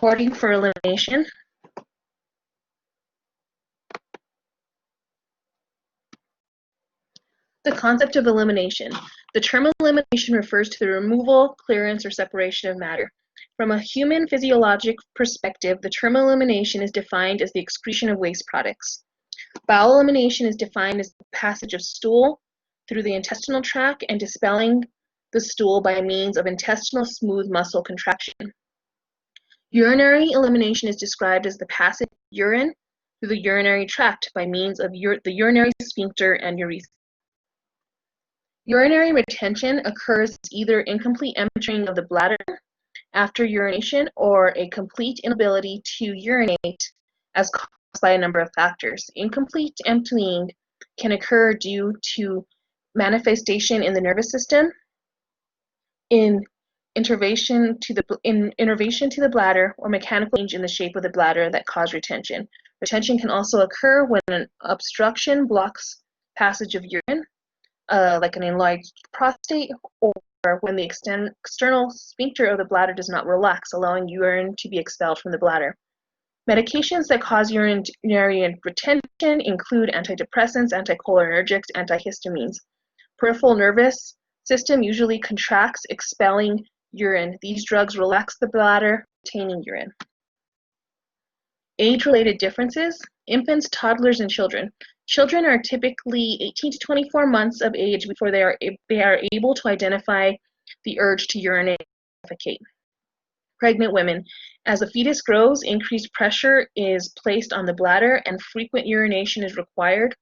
recording for elimination. The concept of elimination. The term elimination refers to the removal, clearance, or separation of matter. From a human physiologic perspective, the term elimination is defined as the excretion of waste products. Bowel elimination is defined as the passage of stool through the intestinal tract and dispelling the stool by means of intestinal smooth muscle contraction. Urinary elimination is described as the passage of urine through the urinary tract by means of the urinary sphincter and urethra. Urinary retention occurs as either incomplete emptying of the bladder after urination or a complete inability to urinate as caused by a number of factors. Incomplete emptying can occur due to manifestation in the nervous system, in innervation to the bladder, or mechanical change in the shape of the bladder that cause retention. Retention can also occur when an obstruction blocks passage of urine, like an enlarged prostate, or when the external sphincter of the bladder does not relax, allowing urine to be expelled from the bladder. Medications that cause urinary retention include antidepressants, anticholinergics, antihistamines. Peripheral nervous system usually contracts, expelling urine. These drugs relax the bladder, retaining urine. Age-related differences: infants, toddlers, and children. Children are typically 18 to 24 months of age before they are able to identify the urge to urinate and defecate. Pregnant women. As the fetus grows, increased pressure is placed on the bladder and frequent urination is required.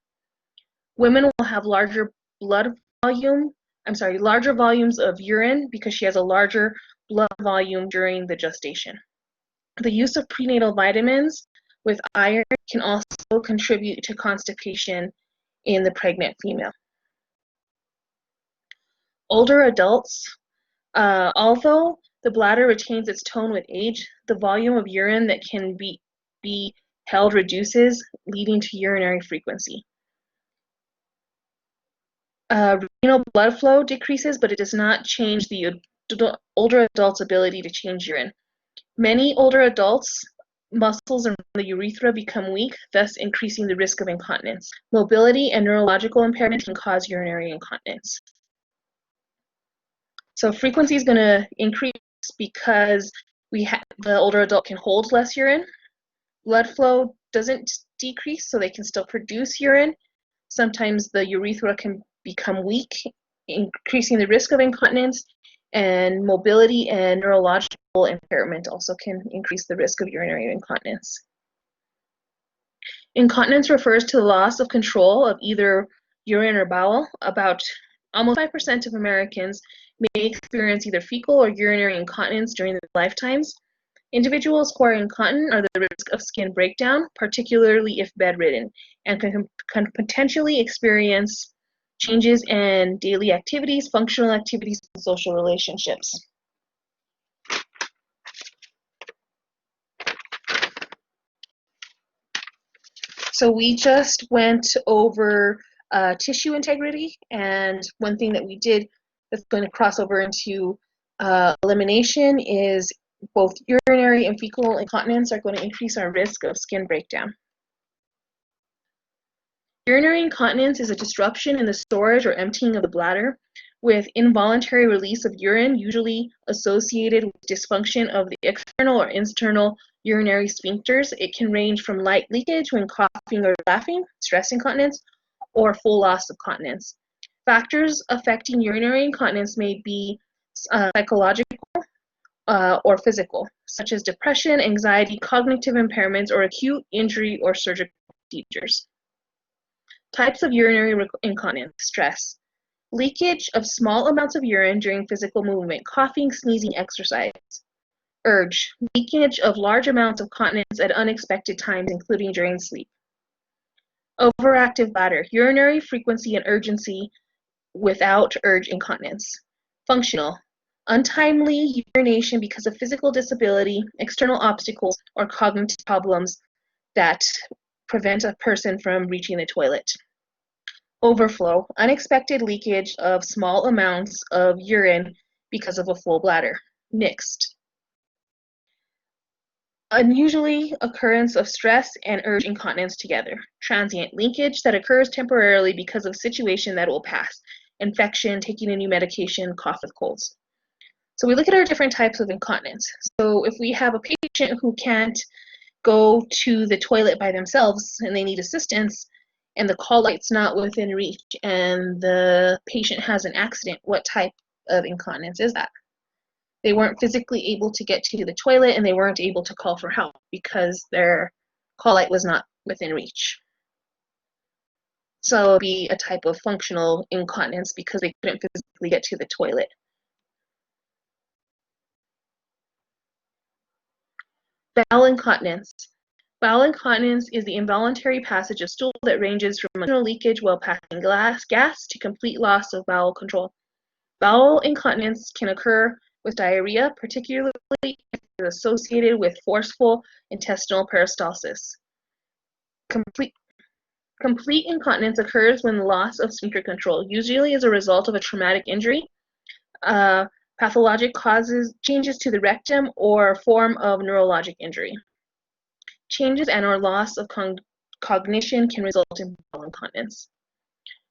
Women will have larger volumes of urine because she has a larger blood volume during the gestation. The use of prenatal vitamins with iron can also contribute to constipation in the pregnant female. Older adults, although the bladder retains its tone with age, the volume of urine that can be held reduces, leading to urinary frequency. Renal blood flow decreases, but it does not change the older adult's ability to change urine. Many older adults, muscles around the urethra become weak, thus increasing the risk of incontinence. Mobility and neurological impairment can cause urinary incontinence. So frequency is going to increase because the older adult can hold less urine. Blood flow doesn't decrease, so they can still produce urine. Sometimes the urethra can become weak, increasing the risk of incontinence, and mobility and neurological impairment also can increase the risk of urinary incontinence. Incontinence refers to the loss of control of either urine or bowel. About almost 5% of Americans may experience either fecal or urinary incontinence during their lifetimes. Individuals who are incontinent are at risk of skin breakdown, particularly if bedridden, and can potentially experience changes in daily activities, functional activities, and social relationships. So we just went over tissue integrity, and one thing that we did that's going to cross over into elimination is both urinary and fecal incontinence are going to increase our risk of skin breakdown. Urinary incontinence is a disruption in the storage or emptying of the bladder with involuntary release of urine, usually associated with dysfunction of the external or internal urinary sphincters. It can range from light leakage when coughing or laughing, stress incontinence, or full loss of continence. Factors affecting urinary incontinence may be psychological or physical, such as depression, anxiety, cognitive impairments, or acute injury or surgical procedures. Types of urinary incontinence: stress. Leakage of small amounts of urine during physical movement, coughing, sneezing, exercise. Urge. Leakage of large amounts of continence at unexpected times, including during sleep. Overactive bladder. Urinary frequency and urgency without urge incontinence. Functional. Untimely urination because of physical disability, external obstacles, or cognitive problems that prevent a person from reaching the toilet. Overflow. Unexpected leakage of small amounts of urine because of a full bladder. Mixed. Unusually occurrence of stress and urge incontinence together. Transient linkage that occurs temporarily because of situation that will pass. Infection, taking a new medication, cough with colds. So we look at our different types of incontinence. So if we have a patient who can't go to the toilet by themselves and they need assistance, and the call light's not within reach, and the patient has an accident, what type of incontinence is that? They weren't physically able to get to the toilet and they weren't able to call for help because their call light was not within reach. So it would be a type of functional incontinence because they couldn't physically get to the toilet. Bowel incontinence. Bowel incontinence is the involuntary passage of stool that ranges from emotional leakage while passing gas to complete loss of bowel control. Bowel incontinence can occur with diarrhea, particularly if it is associated with forceful intestinal peristalsis. Complete incontinence occurs when loss of sphincter control, usually as a result of a traumatic injury, pathologic causes, changes to the rectum, or form of neurologic injury. Changes and or loss of cognition can result in bowel incontinence.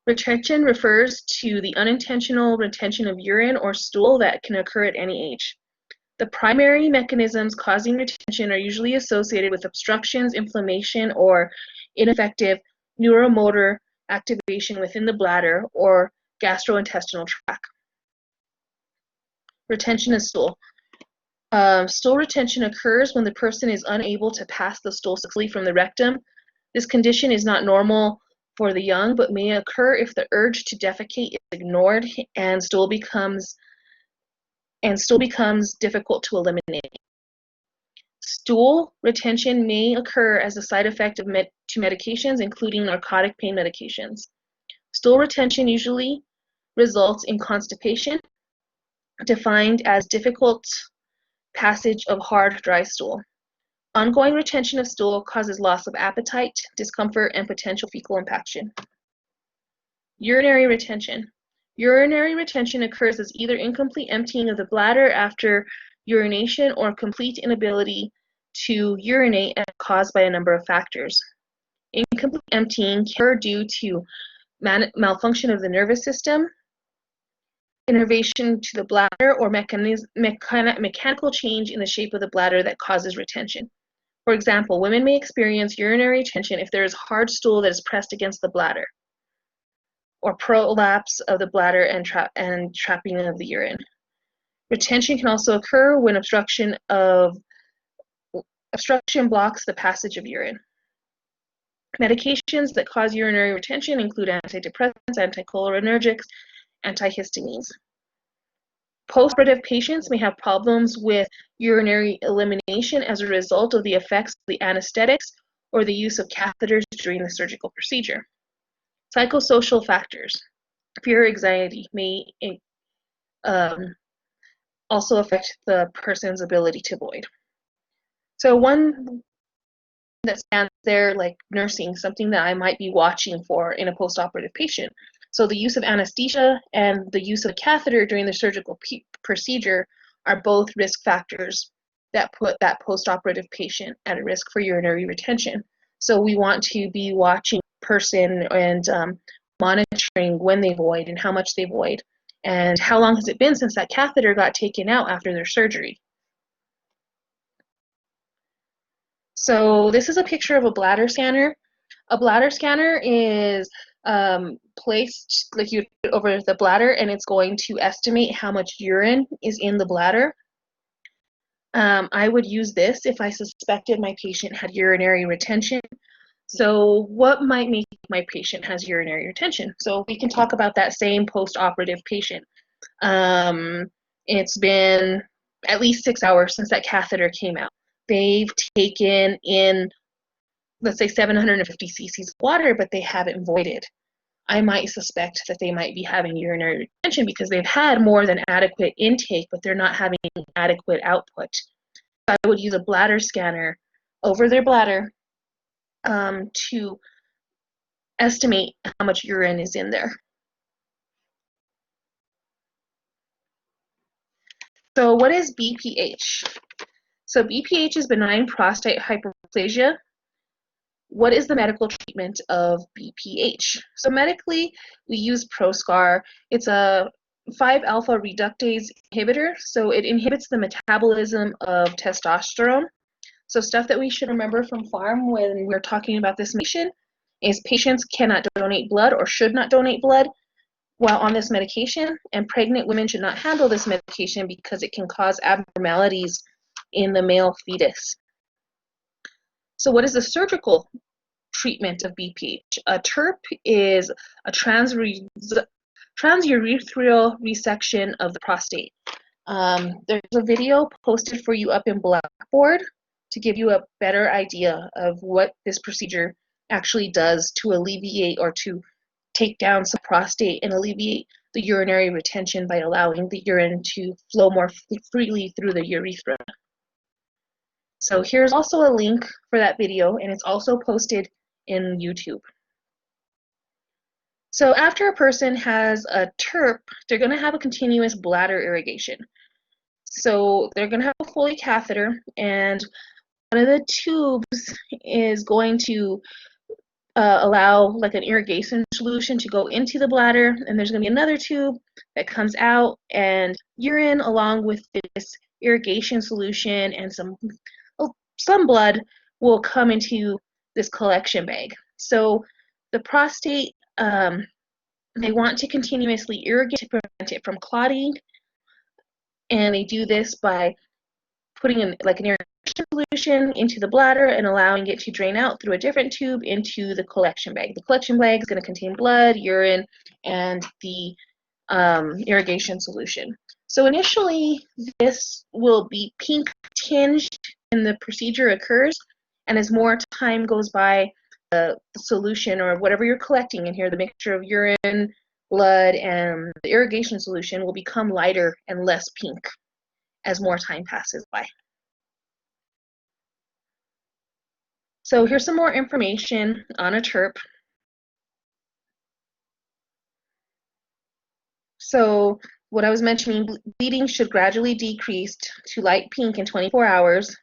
Retention refers to the unintentional retention of urine or stool that can occur at any age. The primary mechanisms causing retention are usually associated with obstructions, inflammation, or ineffective neuromotor activation within the bladder or gastrointestinal tract. Retention of stool. Stool retention occurs when the person is unable to pass the stool successfully from the rectum. This condition is not normal for the young, but may occur if the urge to defecate is ignored and stool becomes difficult to eliminate. Stool retention may occur as a side effect of medications, including narcotic pain medications. Stool retention usually results in constipation, defined as difficult passage of hard, dry stool. Ongoing retention of stool causes loss of appetite, discomfort, and potential fecal impaction. Urinary retention. Urinary retention occurs as either incomplete emptying of the bladder after urination or complete inability to urinate and caused by a number of factors. Incomplete emptying can occur due to malfunction of the nervous system, innervation to the bladder, or mechanical change in the shape of the bladder that causes retention. For example, women may experience urinary retention if there is hard stool that is pressed against the bladder, or prolapse of the bladder and trapping of the urine. Retention can also occur when obstruction blocks the passage of urine. Medications that cause urinary retention include antidepressants, anticholinergics, antihistamines. Postoperative patients may have problems with urinary elimination as a result of the effects of the anesthetics or the use of catheters during the surgical procedure. Psychosocial factors. Fear, anxiety may also affect the person's ability to void. So one that stands there like nursing, something that I might be watching for in a postoperative patient. So the use of anesthesia and the use of a catheter during the surgical procedure are both risk factors that put that postoperative patient at a risk for urinary retention. So we want to be watching person and monitoring when they void and how much they void and how long has it been since that catheter got taken out after their surgery. So this is a picture of a bladder scanner. A bladder scanner is placed like you put over the bladder, and it's going to estimate how much urine is in the bladder. I would use this if I suspected my patient had urinary retention. So what might make my patient has urinary retention? So we can talk about that same post-operative patient. It's been at least 6 hours since that catheter came out. They've taken in, let's say, 750 cc's of water, but they haven't voided. I might suspect that they might be having urinary retention because they've had more than adequate intake, but they're not having adequate output. I would use a bladder scanner over their bladder to estimate how much urine is in there. So what is BPH? So BPH is benign prostate hyperplasia. What is the medical treatment of BPH? So medically, we use Proscar. It's a 5-alpha reductase inhibitor, so it inhibits the metabolism of testosterone. So stuff that we should remember from pharm when we're talking about this medication is patients cannot donate blood or should not donate blood while on this medication, and pregnant women should not handle this medication because it can cause abnormalities in the male fetus. So what is the surgical treatment of BPH? A TURP is a transurethral resection of the prostate. There's a video posted for you up in Blackboard to give you a better idea of what this procedure actually does to alleviate or to take down some prostate and alleviate the urinary retention by allowing the urine to flow more freely through the urethra. So here's also a link for that video, and it's also posted in YouTube. So after a person has a TURP, they're going to have a continuous bladder irrigation. So they're going to have a Foley catheter, and one of the tubes is going to allow like an irrigation solution to go into the bladder, and there's going to be another tube that comes out, and urine along with this irrigation solution and some blood will come into this collection bag. So the prostate, they want to continuously irrigate to prevent it from clotting, and they do this by putting in like an irrigation solution into the bladder and allowing it to drain out through a different tube into the collection bag. The collection bag is going to contain blood, urine, and the irrigation solution. So initially, this will be pink tinged when the procedure occurs, and as more time goes by, the solution or whatever you're collecting in here, the mixture of urine, blood, and the irrigation solution will become lighter and less pink as more time passes by. So here's some more information on a TURP. So what I was mentioning, bleeding should gradually decrease to light pink in 24 hours.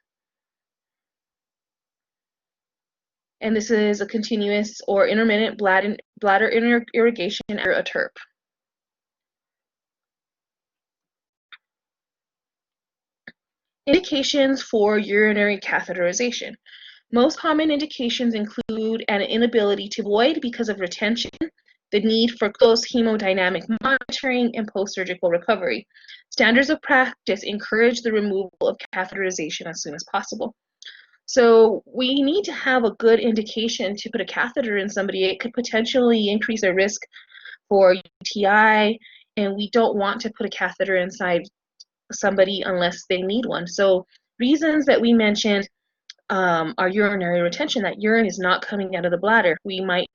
And this is a continuous or intermittent bladder irrigation after a TURP. Indications for urinary catheterization. Most common indications include an inability to void because of retention, the need for close hemodynamic monitoring, and post-surgical recovery. Standards of practice encourage the removal of catheterization as soon as possible. So we need to have a good indication to put a catheter in somebody. It could potentially increase their risk for UTI, and we don't want to put a catheter inside somebody unless they need one. So reasons that we mentioned are urinary retention, that urine is not coming out of the bladder. We might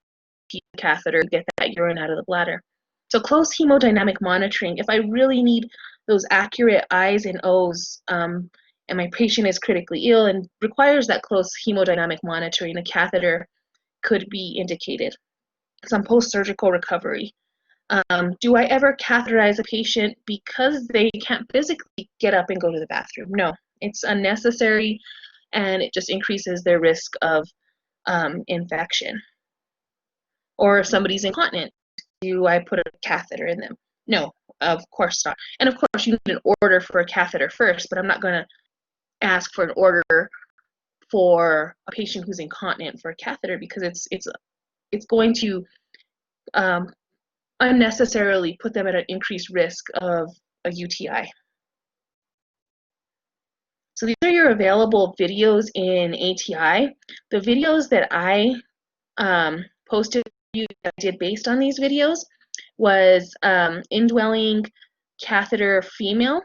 use a catheter to get that urine out of the bladder. So close hemodynamic monitoring. If I really need those accurate I's and O's, and my patient is critically ill and requires that close hemodynamic monitoring, a catheter could be indicated. Some post-surgical recovery. Do I ever catheterize a patient because they can't physically get up and go to the bathroom? No, it's unnecessary, and it just increases their risk of infection. Or if somebody's incontinent, do I put a catheter in them? No, of course not. And of course, you need an order for a catheter first, but I'm not going to ask for an order for a patient who's incontinent for a catheter because it's going to unnecessarily put them at an increased risk of a UTI. So these are your available videos in ATI. The videos that I posted you that I did based on these videos was indwelling catheter female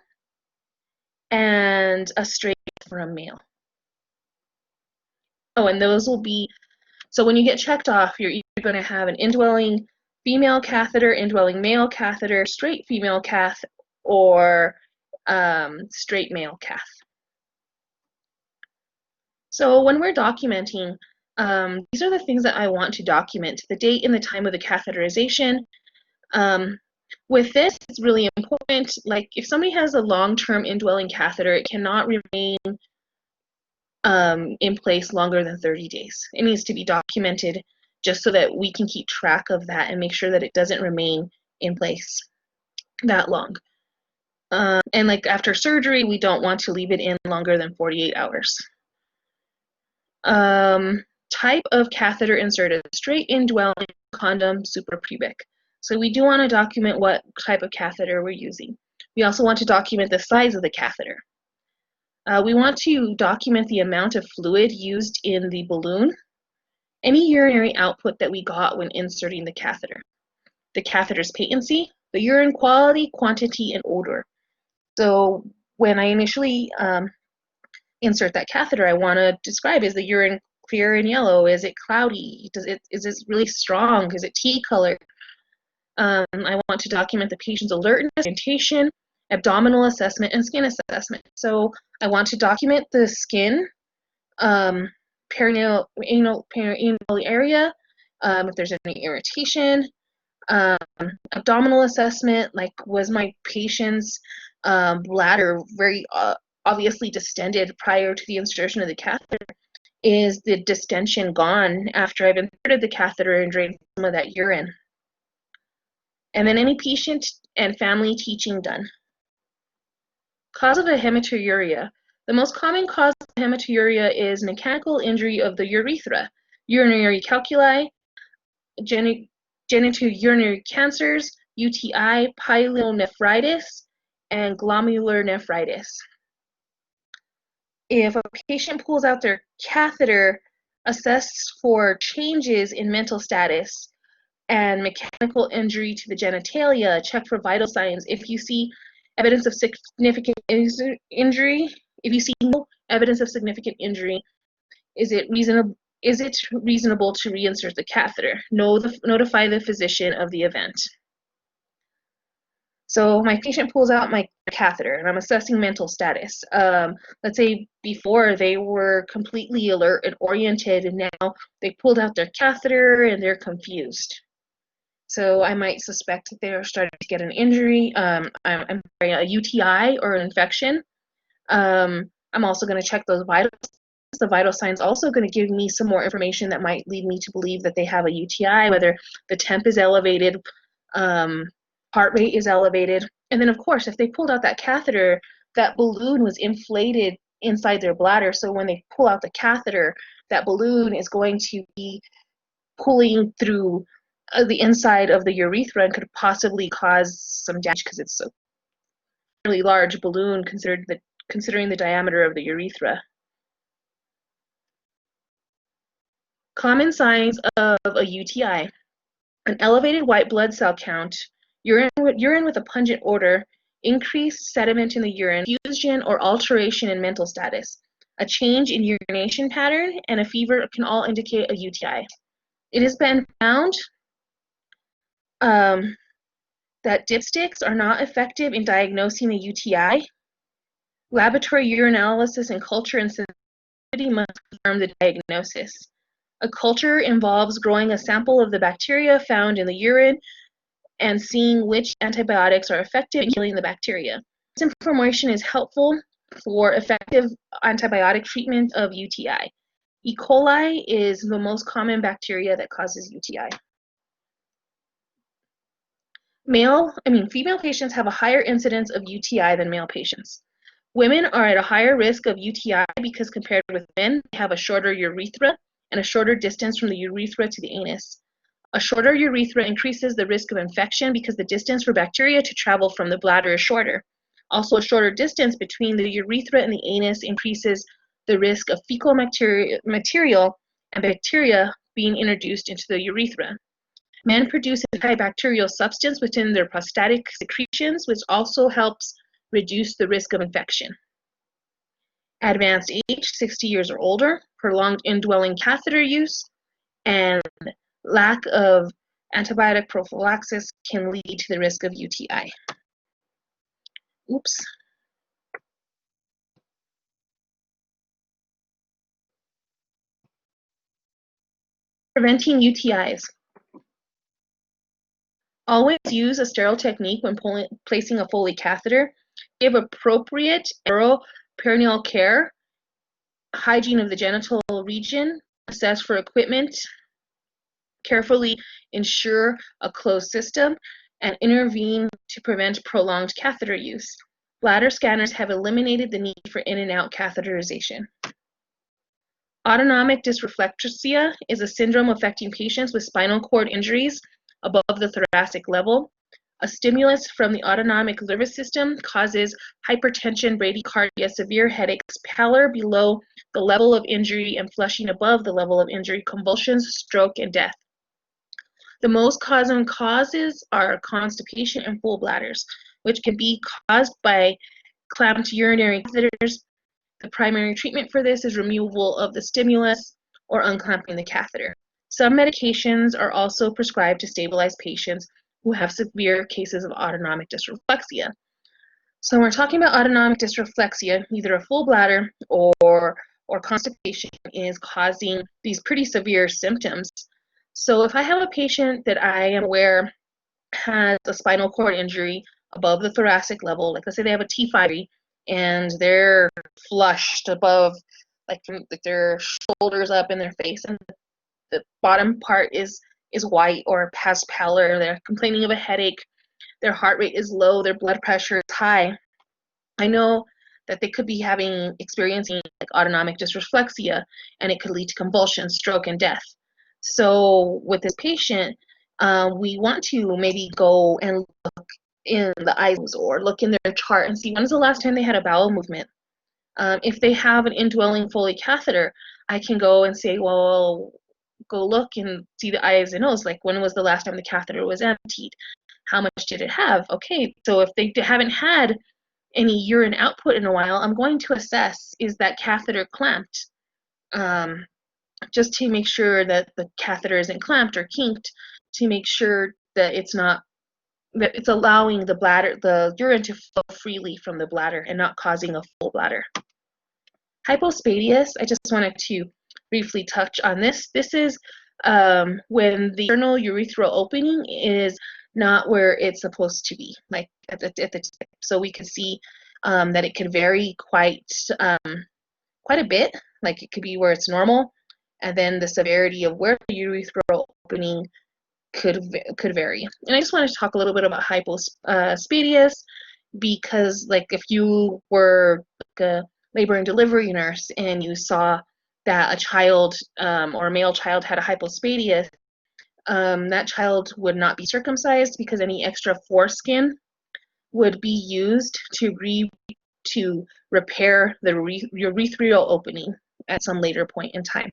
and a straight for a male. Oh, and those will be, so when you get checked off, you're either going to have an indwelling female catheter, indwelling male catheter, straight female cath, or straight male cath. So when we're documenting, these are the things that I want to document: the date and the time of the catheterization. With this, it's really important, like if somebody has a long-term indwelling catheter, it cannot remain in place longer than 30 days. It needs to be documented just so that we can keep track of that and make sure that it doesn't remain in place that long. And like after surgery, we don't want to leave it in longer than 48 hours. Type of catheter inserted: straight indwelling, condom, suprapubic. So we do want to document what type of catheter we're using. We also want to document the size of the catheter. We want to document the amount of fluid used in the balloon, any urinary output that we got when inserting the catheter, the catheter's patency, the urine quality, quantity, and odor. So when I initially insert that catheter, I want to describe, is the urine clear and yellow? Is it cloudy? Is it really strong? Is it tea color? I want to document the patient's alertness, orientation, abdominal assessment, and skin assessment. So I want to document the skin, perineal area, if there's any irritation, abdominal assessment, like was my patient's bladder very obviously distended prior to the insertion of the catheter? Is the distension gone after I've inserted the catheter and drained some of that urine? And then any patient and family teaching done. Cause of a hematuria. The most common cause of hematuria is mechanical injury of the urethra, urinary calculi, genitourinary cancers, UTI, pyelonephritis, and glomerulonephritis. If a patient pulls out their catheter, assess for changes in mental status and mechanical injury to the genitalia, check for vital signs. If you see evidence of significant injury, if you see no evidence of significant injury, is it reasonable to reinsert the catheter? Notify the physician of the event. So my patient pulls out my catheter and I'm assessing mental status. Let's say before they were completely alert and oriented, and now they pulled out their catheter and they're confused. So I might suspect that they're starting to get an injury, a UTI or an infection. I'm also going to check those vital signs. The vital signs also going to give me some more information that might lead me to believe that they have a UTI, whether the temp is elevated, heart rate is elevated. And then of course, if they pulled out that catheter, that balloon was inflated inside their bladder. So when they pull out the catheter, that balloon is going to be pulling through the inside of the urethra and could possibly cause some damage because it's a really large balloon considering the diameter of the urethra. Common signs of a UTI: an elevated white blood cell count, urine with a pungent odor, increased sediment in the urine, confusion or alteration in mental status, a change in urination pattern, and a fever can all indicate a UTI. It has been found that dipsticks are not effective in diagnosing a UTI. Laboratory urinalysis and culture and sensitivity must confirm the diagnosis. A culture involves growing a sample of the bacteria found in the urine and seeing which antibiotics are effective in killing the bacteria. This information is helpful for effective antibiotic treatment of UTI. E. coli is the most common bacteria that causes UTI. Female patients have a higher incidence of UTI than male patients. Women are at a higher risk of UTI because compared with men, they have a shorter urethra and a shorter distance from the urethra to the anus. A shorter urethra increases the risk of infection because the distance for bacteria to travel from the bladder is shorter. Also, a shorter distance between the urethra and the anus increases the risk of fecal material and bacteria being introduced into the urethra. Men produce antibacterial substance within their prostatic secretions, which also helps reduce the risk of infection. Advanced age, 60 years or older, prolonged indwelling catheter use, and lack of antibiotic prophylaxis can lead to the risk of UTI. Oops. Preventing UTIs. Always use a sterile technique when placing a Foley catheter. Give appropriate perineal care hygiene of the genital region, assess for equipment, carefully ensure a closed system, and intervene to prevent prolonged catheter use. Bladder scanners have eliminated the need for in and out catheterization. Autonomic dysreflexia is a syndrome affecting patients with spinal cord injuries above the thoracic level. A stimulus from the autonomic nervous system causes hypertension, bradycardia, severe headaches, pallor below the level of injury and flushing above the level of injury, convulsions, stroke, and death. The most common causes are constipation and full bladders, which can be caused by clamped urinary catheters. The primary treatment for this is removal of the stimulus or unclamping the catheter. Some medications are also prescribed to stabilize patients who have severe cases of autonomic dysreflexia. So when we're talking about autonomic dysreflexia, either a full bladder or constipation is causing these pretty severe symptoms. So if I have a patient that I am aware has a spinal cord injury above the thoracic level, like let's say they have a T5 and they're flushed above, like from their shoulders up in their face, and the bottom part is white or has pallor, they're complaining of a headache, their heart rate is low, their blood pressure is high, I know that they could be experiencing like autonomic dysreflexia, and it could lead to convulsions, stroke, and death. So with this patient, we want to maybe go and look in the eyes or look in their chart and see when is the last time they had a bowel movement. If they have an indwelling Foley catheter, I can go and say, well, go look and see the eyes and nose, like when was the last time the catheter was emptied? How much did it have? Okay, so if they haven't had any urine output in a while, I'm going to assess, is that catheter clamped? Just to make sure that the catheter isn't clamped or kinked, to make sure that it's not, that it's allowing the urine to flow freely from the bladder and not causing a full bladder. Hypospadias, I just wanted to briefly touch on this. This is when the external urethral opening is not where it's supposed to be, like at the tip. So we can see that it can vary quite a bit. Like it could be where it's normal, and then the severity of where the urethral opening could vary. And I just want to talk a little bit about hypospadias, because like if you were like a labor and delivery nurse and you saw that a child or a male child had a hypospadias, that child would not be circumcised because any extra foreskin would be used to repair the urethral opening at some later point in time.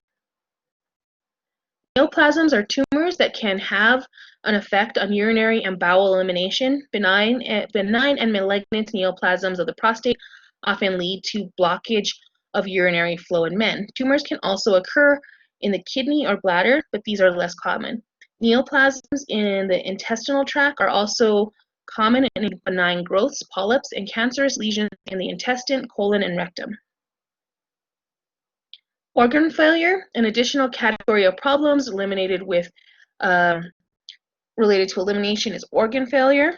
Neoplasms are tumors that can have an effect on urinary and bowel elimination. Benign and malignant neoplasms of the prostate often lead to blockage of urinary flow in men. Tumors can also occur in the kidney or bladder, but these are less common. Neoplasms in the intestinal tract are also common in benign growths, polyps, and cancerous lesions in the intestine, colon, and rectum. Organ failure, an additional category of problems related to elimination, is organ failure.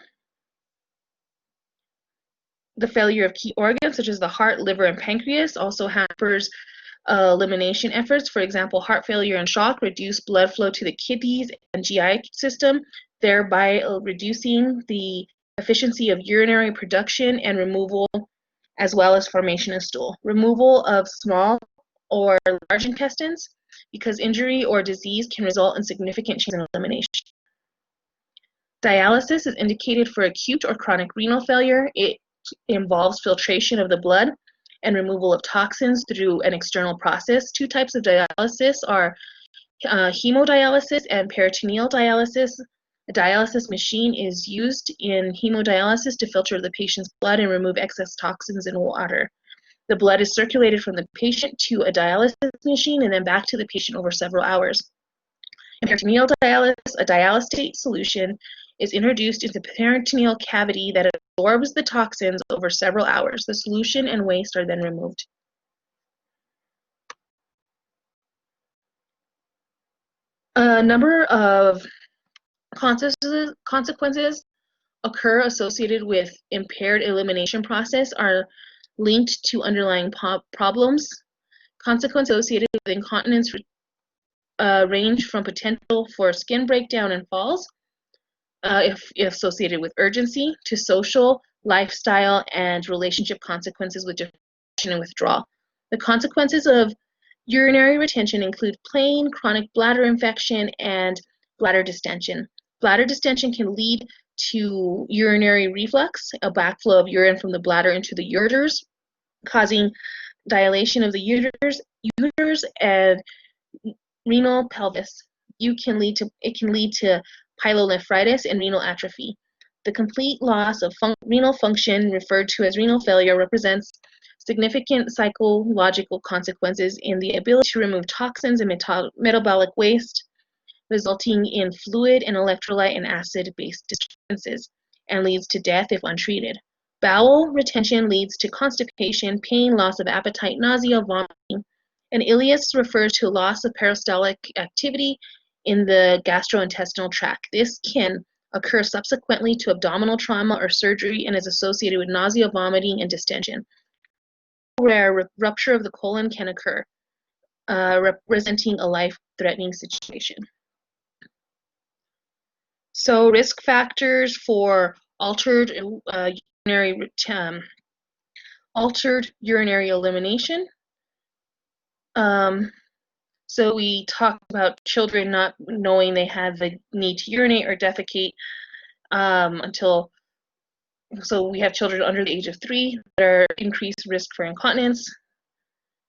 The failure of key organs such as the heart, liver, and pancreas also hampers elimination efforts. For example, heart failure and shock reduce blood flow to the kidneys and GI system, thereby reducing the efficiency of urinary production and removal, as well as formation of stool. Removal of small or large intestines, because injury or disease can result in significant change in elimination. Dialysis is indicated for acute or chronic renal failure. It involves filtration of the blood and removal of toxins through an external process. Two types of dialysis are hemodialysis and peritoneal dialysis. A dialysis machine is used in hemodialysis to filter the patient's blood and remove excess toxins and water. The blood is circulated from the patient to a dialysis machine and then back to the patient over several hours. In peritoneal dialysis, a dialysate solution is introduced into the peritoneal cavity that absorbs the toxins over several hours. The solution and waste are then removed. A number of consequences occur associated with impaired elimination process are linked to underlying problems. Consequences associated with incontinence range from potential for skin breakdown and falls, if associated with urgency, to social, lifestyle, and relationship consequences with depression and withdrawal. The consequences of urinary retention include plain chronic bladder infection and bladder distension. Bladder distension can lead to urinary reflux, a backflow of urine from the bladder into the ureters, causing dilation of the ureters and renal pelvis. It can lead to pyelonephritis and renal atrophy. The complete loss of renal function, referred to as renal failure, represents significant psychological consequences in the ability to remove toxins and metabolic waste, resulting in fluid and electrolyte and acid-based disturbances, and leads to death if untreated. Bowel retention leads to constipation, pain, loss of appetite, nausea, vomiting, and ileus refers to loss of peristaltic activity in the gastrointestinal tract. This can occur subsequently to abdominal trauma or surgery and is associated with nausea, vomiting, and distension. Rare rupture of the colon can occur, representing a life-threatening situation. So risk factors for altered urinary elimination. So we talked about children not knowing they have the need to urinate or defecate so we have children under the age of 3 that are increased risk for incontinence.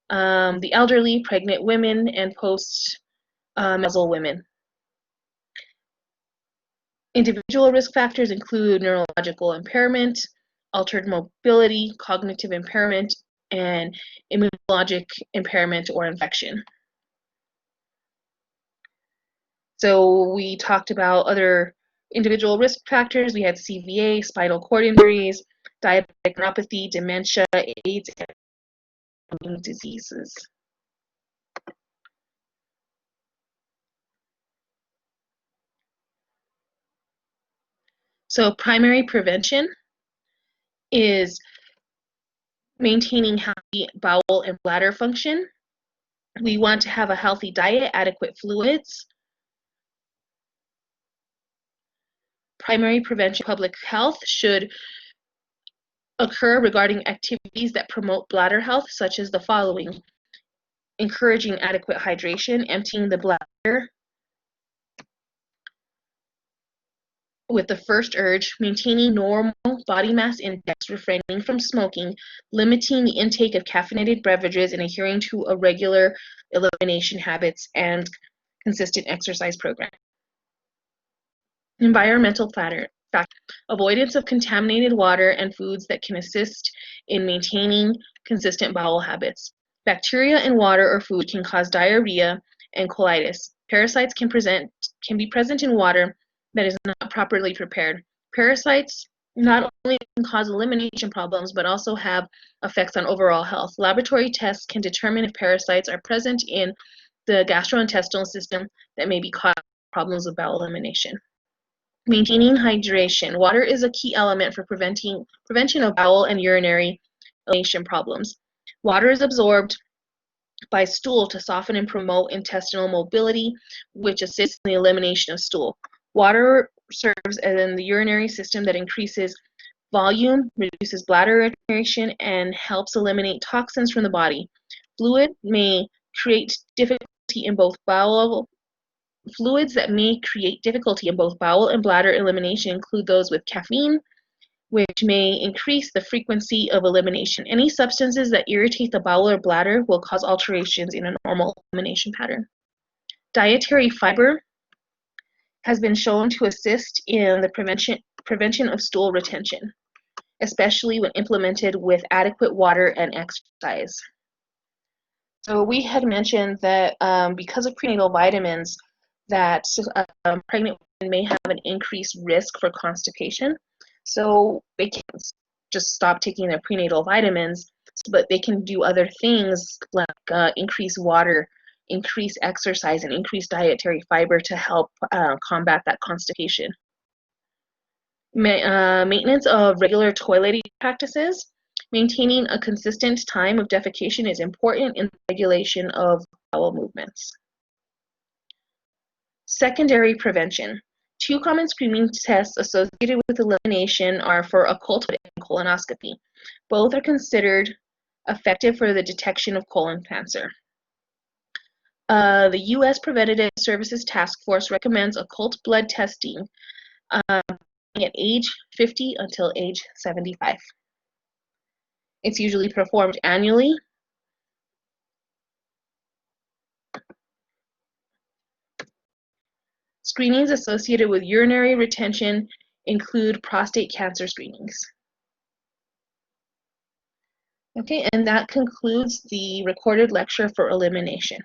The elderly, pregnant women, and post-menopausal women. Individual risk factors include neurological impairment, altered mobility, cognitive impairment, and immunologic impairment or infection. So we talked about other individual risk factors. We had CVA, spinal cord injuries, diabetic neuropathy, dementia, AIDS, and diseases. So primary prevention is maintaining healthy bowel and bladder function. We want to have a healthy diet, adequate fluids. Primary prevention public health should occur regarding activities that promote bladder health, such as the following: encouraging adequate hydration, emptying the bladder with the first urge, maintaining normal body mass index, refraining from smoking, limiting the intake of caffeinated beverages, and adhering to a regular elimination habits and consistent exercise program. Environmental factor: avoidance of contaminated water and foods that can assist in maintaining consistent bowel habits. Bacteria in water or food can cause diarrhea and colitis. Parasites can be present in water that is not properly prepared. Parasites not only can cause elimination problems, but also have effects on overall health. Laboratory tests can determine if parasites are present in the gastrointestinal system that may be causing problems with bowel elimination. Maintaining hydration. Water is a key element for prevention of bowel and urinary elimination problems. Water is absorbed by stool to soften and promote intestinal mobility, which assists in the elimination of stool. Water serves in the urinary system that increases volume, reduces bladder irritation, and helps eliminate toxins from the body. Fluids that may create difficulty in both bowel and bladder elimination include those with caffeine, which may increase the frequency of elimination. Any substances that irritate the bowel or bladder will cause alterations in a normal elimination pattern. Dietary fiber has been shown to assist in the prevention of stool retention, especially when implemented with adequate water and exercise. So we had mentioned that because of prenatal vitamins, that pregnant women may have an increased risk for constipation. So they can't just stop taking their prenatal vitamins, but they can do other things like increase water, increase exercise, and increase dietary fiber to help combat that constipation. Maintenance of regular toileting practices. Maintaining a consistent time of defecation is important in the regulation of bowel movements. Secondary prevention. Two common screening tests associated with elimination are for occulthood and colonoscopy. Both are considered effective for the detection of colon cancer. The U.S. Preventative Services Task Force recommends occult blood testing at age 50 until age 75. It's usually performed annually. Screenings associated with urinary retention include prostate cancer screenings. Okay, and that concludes the recorded lecture for elimination.